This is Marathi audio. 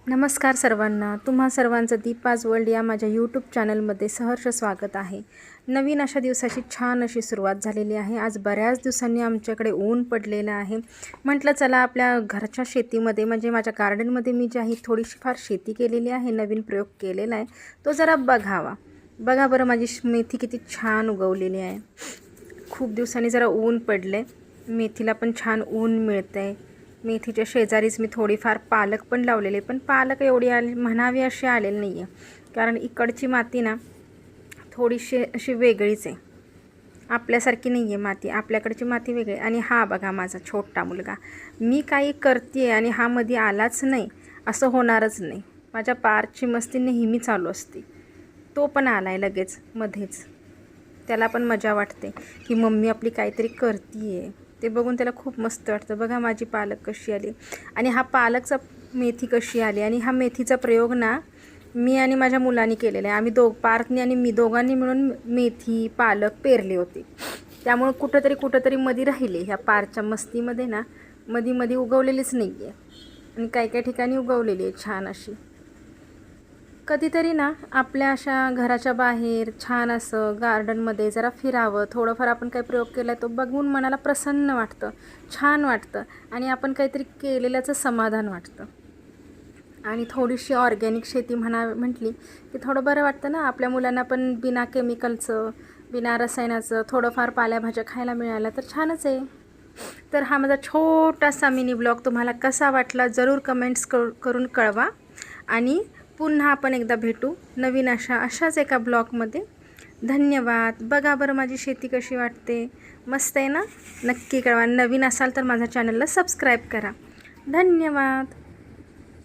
नमस्कार सर्वांना. तुम्हा सर्वांचं दीपाज वर्ल्ड या माझ्या यूट्यूब चॅनलमध्ये सहर्ष स्वागत आहे. नवीन अशा दिवसाची छान अशी सुरुवात झालेली आहे. आज बऱ्याच दिवसांनी आमच्याकडे ऊन पडलेलं आहे. म्हटलं चला आपल्या घरच्या शेतीमध्ये म्हणजे माझ्या गार्डनमध्ये मी जी आहे थोडीशी फार शेती केलेली आहे, नवीन प्रयोग केलेला आहे, तो जरा बघावा. बघा बरं माझी मेथी किती छान उगवलेली आहे. खूप दिवसांनी जरा ऊन पडले, मेथीला पण छान ऊन मिळतं आहे. मेथीच्या शेजारीच मी थोडीफार पालक पण लावलेली, पण पालक एवढी म्हणावी अशी आलेली नाही आहे, कारण इकडची माती ना थोडीशी अशी वेगळीच आहे, आपल्यासारखी नाही आहे माती. आपल्याकडची माती वेगळी. आणि हा बघा माझा छोटा मुलगा, मी काही करते आणि हा मध्ये आलाच नाही असं होणारच नाही. माझ्या पारची मस्ती नेहमी चालू असते. तो पण आलाय लगेच मध्येच. त्याला पण मजा वाटते की मम्मी आपली काहीतरी करते आहे. ते बघून त्याला खूप मस्त वाटतं. बघा माझी पालक कशी आली आणि हा पालकचा मेथी कशी आली. आणि हा मेथीचा प्रयोग ना मी आणि माझ्या मुलांनी केलेला आहे. आम्ही पार्थनी आणि मी दोघांनी मिळून मेथी पालक पेरले होते. त्यामुळे कुठंतरी मध्ये राहिले. ह्या पारच्या मस्तीमध्ये ना मध्ये उगवलेलीच नाही आहे, आणि काही ठिकाणी उगवलेली आहे छान अशी. कधीतरी ना आपल्या अशा घराच्या बाहेर छान असं गार्डनमध्ये जरा फिरावं. थोडंफार आपण काही प्रयोग केला आहे तो बघून मनाला प्रसन्न वाटतं, छान वाटतं, आणि आपण काहीतरी केलेल्याचं समाधान वाटतं. आणि थोडीशी ऑर्गॅनिक शेती म्हटली की थोडं बरं वाटतं ना. आपल्या मुलांना पण बिना केमिकलचं, बिना रसायनाचं थोडंफार पालेभाज्या खायला मिळाल्या तर छानच आहे. तर हा माझा छोटासा मिनी ब्लॉग तुम्हाला कसा वाटला जरूर कमेंट्स करून कळवा. आणि पुन्हा आपण एकदा भेटू नवीन अशाच एका ब्लॉगमध्ये. धन्यवाद. बघा बरं माझी शेती कशी वाटते, मस्त आहे ना. नक्की कळवा. नवीन असाल तर माझ्या चॅनलला सबस्क्राईब करा. धन्यवाद.